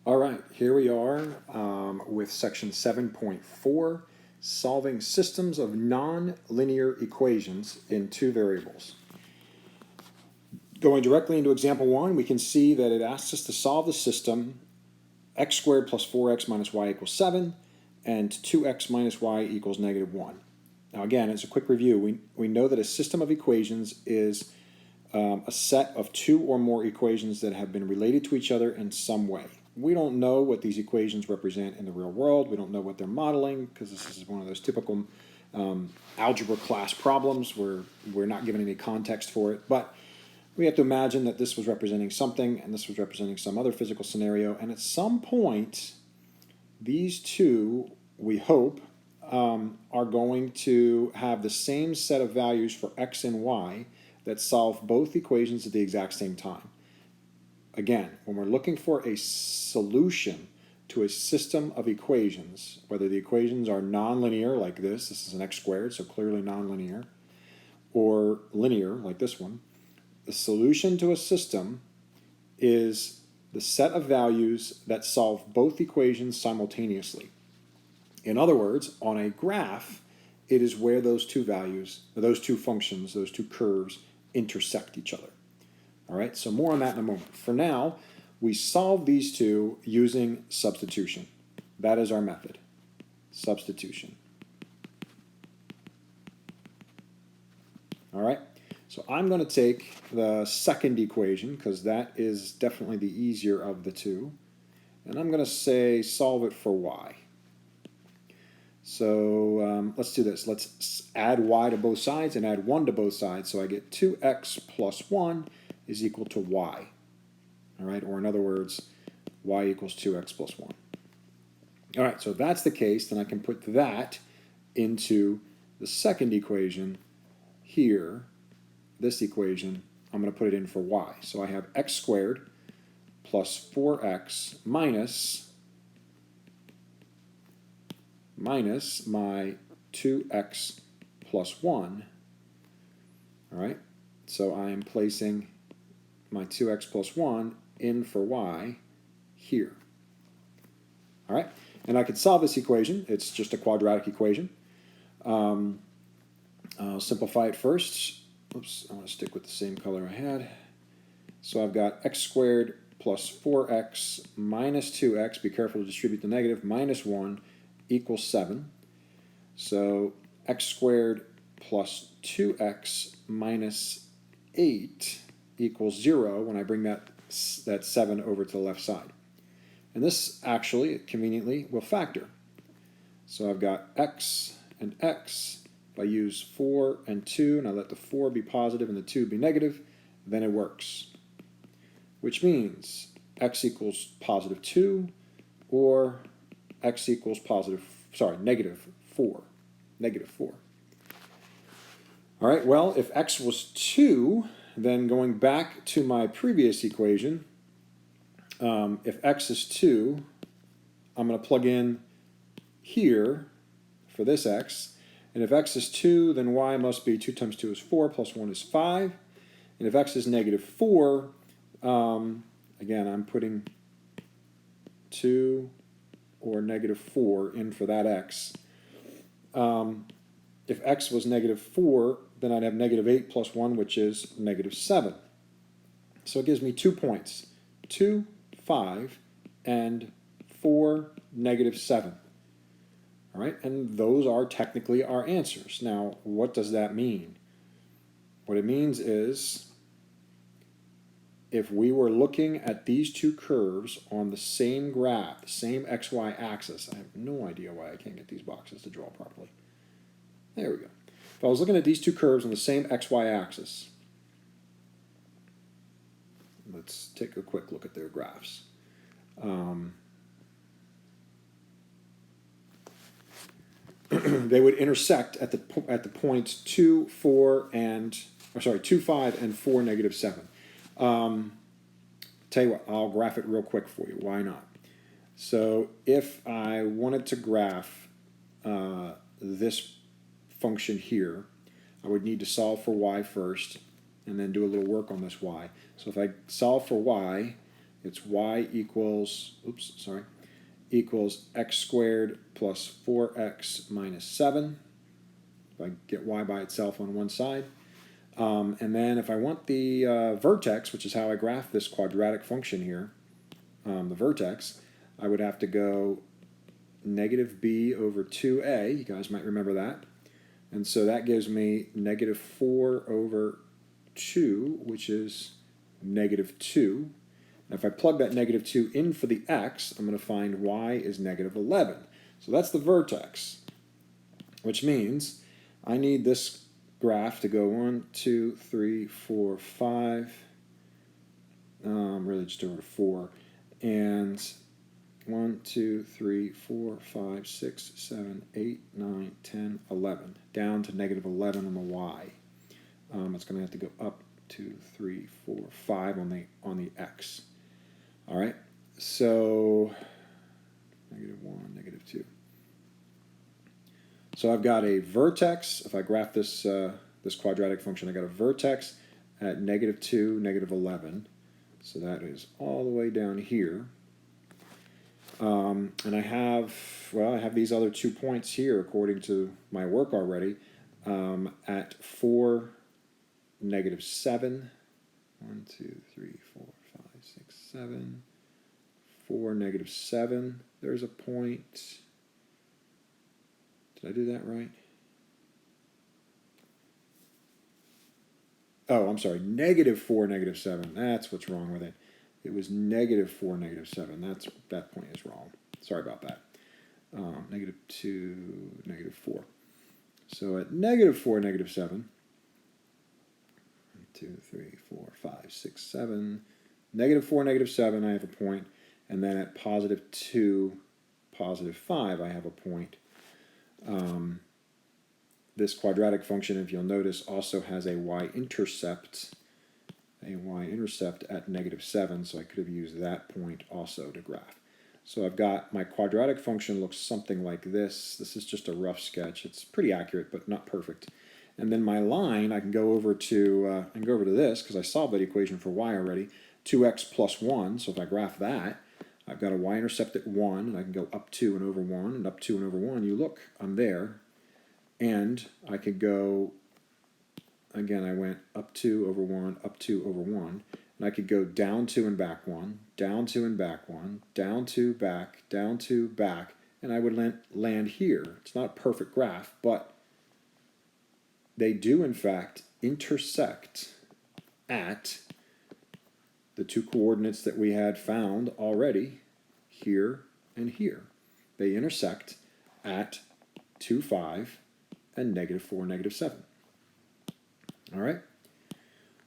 All right, here we are with section 7.4, solving systems of nonlinear equations in two variables. Going directly into example 1, we can see that it asks us to solve the system x squared plus 4x minus y equals 7 and 2x minus y equals negative 1. Now again, as a quick review, we know that a system of equations is a set of two or more equations that have been related to each other in some way. We don't know what these equations represent in the real world. We don't know what they're modeling because this is one of those typical algebra class problems where we're not given any context for it. But we have to imagine that this was representing something and this was representing some other physical scenario. And at some point, these two, we hope, are going to have the same set of values for x and y that solve both equations at the exact same time. Again, when we're looking for a solution to a system of equations, whether the equations are nonlinear like this is an x squared, so clearly nonlinear, or linear like this one, the solution to a system is the set of values that solve both equations simultaneously. In other words, on a graph, it is where those two values, those two functions, those two curves intersect each other. All right, so more on that in a moment. For now, we solve these two using substitution. That is our method, substitution. All right, so I'm going to take the second equation because that is definitely the easier of the two. And I'm going to say solve it for y. So let's do this. Let's add y to both sides and add 1 to both sides. So I get 2x plus 1 is equal to y. All right, or in other words, y equals 2x plus 1. All right, so if that's the case, then I can put that into the second equation here. This equation, I'm going to put it in for y. So I have x squared plus 4x minus my 2x plus 1. All right, so I am placing my 2x plus 1 in for y here. All right, and I could solve this equation. It's just a quadratic equation. I'll simplify it first. Oops, I'm going to stick with the same color I had. So I've got x squared plus 4x minus 2x, be careful to distribute the negative, minus 1 equals 7. So x squared plus 2x minus 8 equals 0 when I bring that 7 over to the left side. And this actually, conveniently, will factor. So I've got x and x. If I use 4 and 2, and I let the 4 be positive and the 2 be negative, then it works. Which means x equals positive 2, or x equals negative 4. Negative 4. All right, well, if x was 2, then going back to my previous equation, if x is 2, I'm going to plug in here for this x. And if x is 2, then y must be 2 times 2 is 4, plus 1 is 5. And if x is negative 4, again, I'm putting 2 or negative 4 in for that x. If x was negative 4, then I'd have negative 8 plus 1, which is negative 7. So it gives me 2 points, 2, 5, and 4, negative 7. All right, and those are technically our answers. Now, what does that mean? What it means is if we were looking at these two curves on the same graph, the same xy axis, I have no idea why I can't get these boxes to draw properly. There we go. If I was looking at these two curves on the same xy axis, let's take a quick look at their graphs. They would intersect at the points 2, 5, and 4, negative 7. Tell you what, I'll graph it real quick for you. Why not? So if I wanted to graph this function here, I would need to solve for y first and then do a little work on this y. So if I solve for y, it's y equals, equals x squared plus 4x minus 7. If I get y by itself on one side. And then if I want the vertex, which is how I graph this quadratic function here, the vertex, I would have to go negative b over 2a. You guys might remember that. And so that gives me negative 4 over 2, which is negative 2. And if I plug that negative 2 in for the x, I'm going to find y is negative 11. So that's the vertex, which means I need this graph to go 1, 2, 3, 4, 5, really just over to 4, and 1, 2, 3, 4, 5, 6, 7, 8, 9, 10, 11, down to negative 11 on the y. It's going to have to go up 2, 3, 4, 5 on the x. All right, so negative 1, negative 2. So I've got a vertex. If I graph this this quadratic function, I got a vertex at negative 2, negative 11. So that is all the way down here. And I have these other 2 points here according to my work already at 4, negative 7. 1, 2, 3, 4, 5, 6, 7. 4, negative 7. There's a point. Did I do that right? Oh, I'm sorry. Negative 4, negative 7. That's what's wrong with it. It was negative 4, negative 7. That point is wrong. Sorry about that. Negative 2, negative 4. So at negative 4, negative 7. 2, 3, 4, 5, 6, 7. Negative 4, negative 7, I have a point. And then at positive 2, positive 5, I have a point. This quadratic function, if you'll notice, also has a y-intercept at negative 7, so I could have used that point also to graph. So I've got my quadratic function looks something like this. This is just a rough sketch. It's pretty accurate, but not perfect. And then my line, I can go over to this because I solved that equation for y already. 2x plus 1. So if I graph that, I've got a y-intercept at 1, and I can go up 2 and over 1, and up 2 and over 1. You look, I'm there. And I could go, again, I went up 2 over 1, up 2 over 1. And I could go down 2 and back 1, down 2 and back 1, down 2, back, down 2, back. And I would land here. It's not a perfect graph, but they do, in fact, intersect at the 2 coordinates that we had found already, here and here. They intersect at 2, 5, and negative 4, negative 7. All right?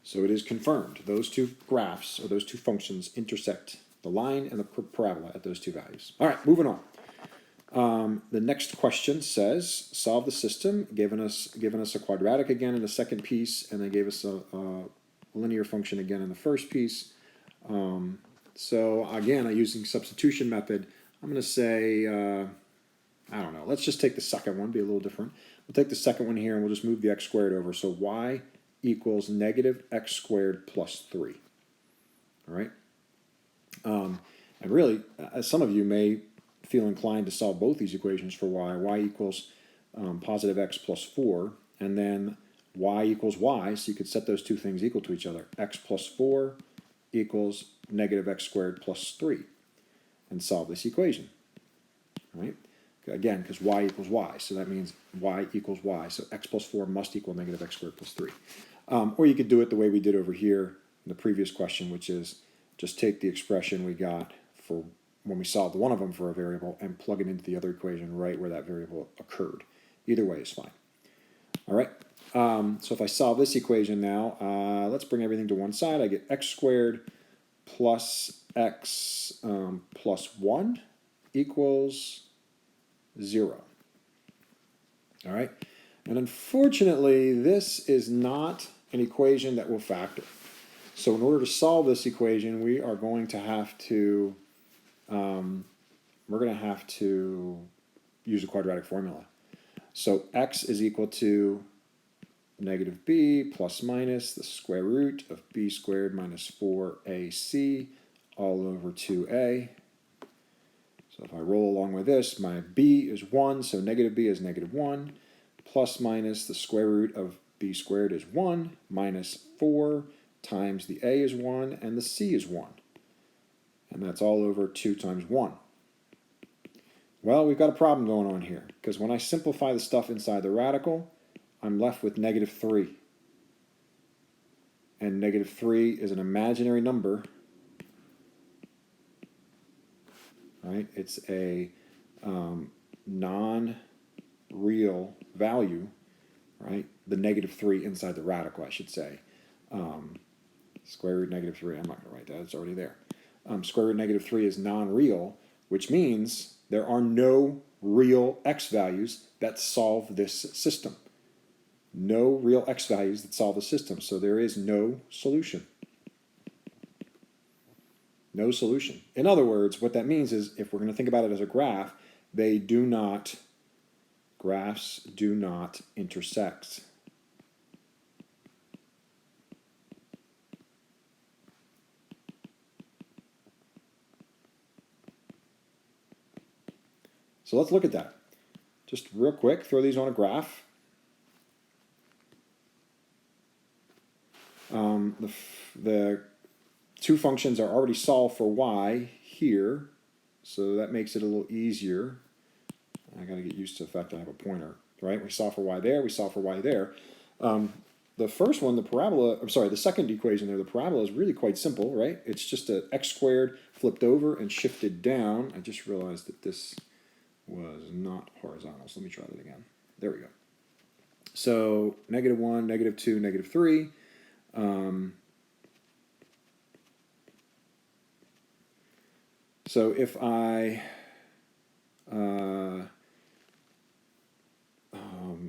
So it is confirmed. Those 2 graphs, or those 2 functions, intersect the line and the parabola at those 2 values. All right, moving on. The next question says, solve the system, given us a quadratic again in the second piece, and they gave us a linear function again in the first piece. So again, using substitution method, I'm going to say, I don't know, let's just take the second one, be a little different. We'll take the second one here and we'll just move the x squared over. So y equals negative x squared plus 3. All right? And really, some of you may feel inclined to solve both these equations for y. Y equals positive x plus 4, and then y equals y, so you could set those 2 things equal to each other. X plus 4 equals negative x squared plus 3, and solve this equation. All right? Again, because y equals y, so that means y equals y. So x plus 4 must equal negative x squared plus 3. Or you could do it the way we did over here in the previous question, which is just take the expression we got for when we solved one of them for a variable and plug it into the other equation right where that variable occurred. Either way is fine. All right, so if I solve this equation now, let's bring everything to one side. I get x squared plus x plus 1 equals 0. All right, and unfortunately, this is not an equation that will factor. So in order to solve this equation, we are going to have to use a quadratic formula. So x is equal to negative b plus minus the square root of b squared minus 4ac all over 2a. So if I roll along with this, my b is 1, so negative b is negative 1, plus minus the square root of b squared is 1, minus 4 times the a is 1, and the c is 1. And that's all over 2 times 1. Well, we've got a problem going on here, because when I simplify the stuff inside the radical, I'm left with negative 3. And negative 3 is an imaginary number. Right? It's a non-real value, right? The negative 3 inside the radical, I should say. Square root negative 3, I'm not going to write that, it's already there. Square root negative 3 is non-real, which means there are no real x values that solve this system. No real x values that solve the system, so there is no solution. No solution. In other words, what that means is, if we're going to think about it as a graph, graphs do not intersect. So let's look at that. Just real quick, throw these on a graph. The two functions are already solved for y here, so that makes it a little easier. I got to get used to the fact that I have a pointer, right? We solve for y there, we solve for y there. The first one, the second equation there, the parabola is really quite simple, right? It's just an x squared flipped over and shifted down. I just realized that this was not horizontal, so let me try that again. There we go. So negative 1, negative 2, negative 3. So if I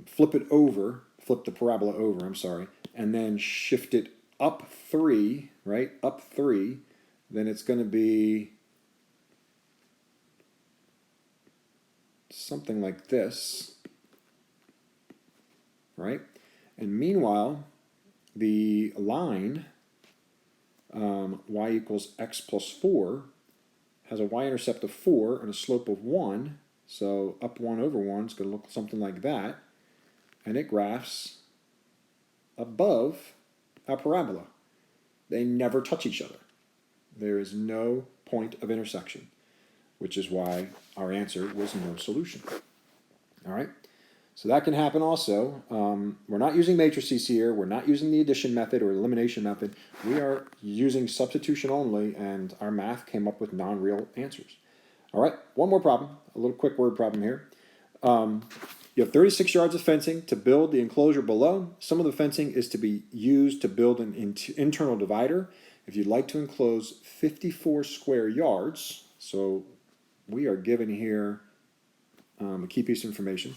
flip the parabola over, and then shift it up 3, right? Up 3, then it's going to be something like this, right? And meanwhile, the line y equals x plus 4 has a y-intercept of 4 and a slope of 1, so up 1 over 1 is going to look something like that, and it graphs above our parabola. They never touch each other. There is no point of intersection, which is why our answer was no solution. All right? So that can happen also. We're not using matrices here. We're not using the addition method or elimination method. We are using substitution only, and our math came up with non-real answers. All right, one more problem, a little quick word problem here. You have 36 yards of fencing to build the enclosure below. Some of the fencing is to be used to build an internal divider. If you'd like to enclose 54 square yards, so we are given here a key piece of information.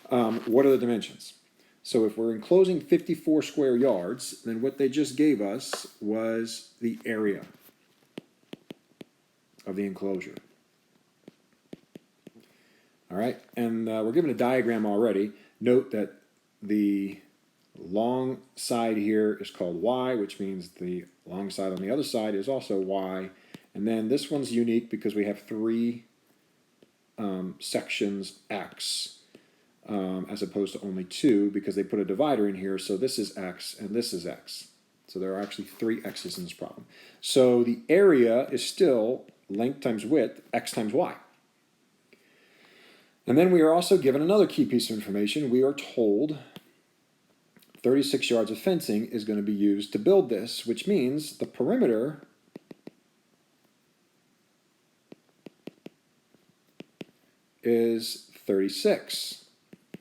What are the dimensions? So if we're enclosing 54 square yards, then what they just gave us was the area of the enclosure. All right, and we're given a diagram already. Note that the long side here is called y, which means the long side on the other side is also y. And then this one's unique because we have 3 sections x. As opposed to only 2, because they put a divider in here, so this is x and this is x. So there are actually 3 x's in this problem. So the area is still length times width, x times y. And then we are also given another key piece of information. We are told 36 yards of fencing is going to be used to build this, which means the perimeter is 36.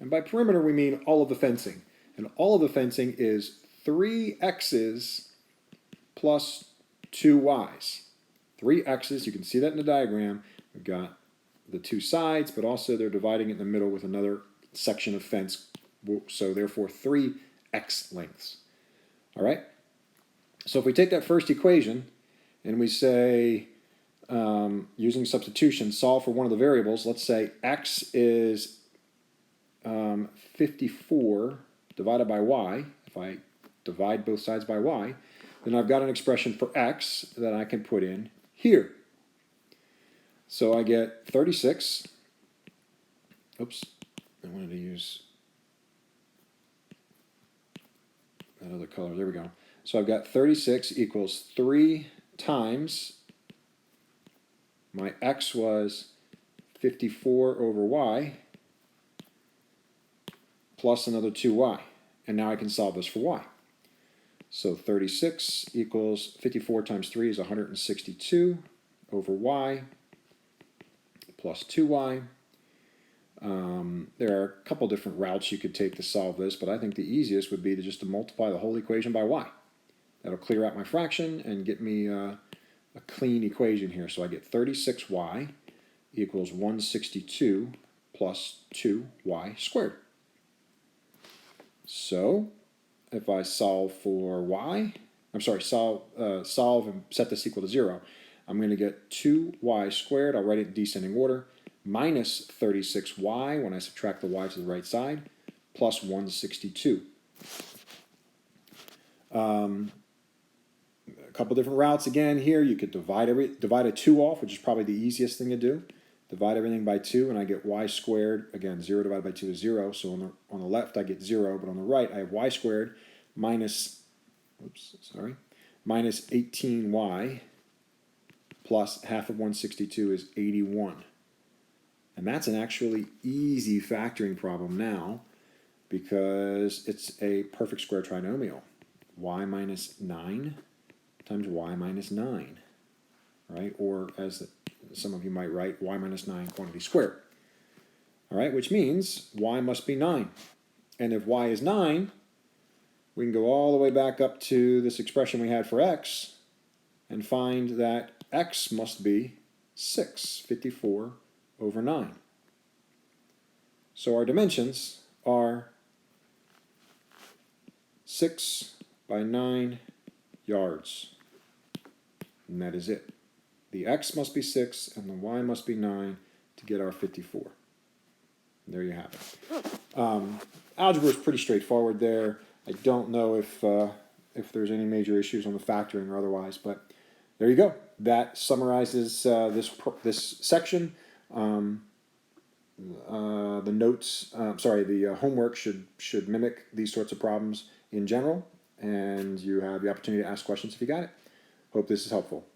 And by perimeter, we mean all of the fencing. And all of the fencing is 3 x's plus 2 y's. 3 x's, you can see that in the diagram. We've got the 2 sides, but also they're dividing it in the middle with another section of fence. So therefore, 3 x lengths. All right? So if we take that first equation and we say, using substitution, solve for one of the variables, let's say x is 54 divided by y. If I divide both sides by y, then I've got an expression for x that I can put in here. So I get 36. Oops, I wanted to use that other color. There we go. So I've got 36 equals 3 times my x was 54 over y plus another 2y. And now I can solve this for y. So 36 equals 54 times 3 is 162 over y plus 2y. There are a couple different routes you could take to solve this, but I think the easiest would be to just multiply the whole equation by y. That'll clear out my fraction and get me a clean equation here. So I get 36y equals 162 plus 2y squared. So if I solve for y, solve and set this equal to 0, I'm going to get 2y squared, I'll write it in descending order, minus 36y when I subtract the y to the right side, plus 162. A couple different routes again here. You could divide a 2 off, which is probably the easiest thing to do. Divide everything by 2, and I get y squared. Again, 0 divided by 2 is 0, so on the left I get 0, but on the right I have y squared minus 18y plus half of 162 is 81. And that's an actually easy factoring problem now because it's a perfect square trinomial. Y minus 9 times y minus 9, right? Or as some of you might write, y minus 9 quantity squared. All right, which means y must be 9. And if y is 9, we can go all the way back up to this expression we had for x and find that x must be 6, 54 over 9. So our dimensions are 6 by 9 yards. And that is it. The x must be 6 and the y must be 9 to get our 54. There you have it. Algebra is pretty straightforward there. I don't know if there's any major issues on the factoring or otherwise, but there you go. That summarizes this section. The notes, the homework should mimic these sorts of problems in general, and you have the opportunity to ask questions if you got it. Hope this is helpful.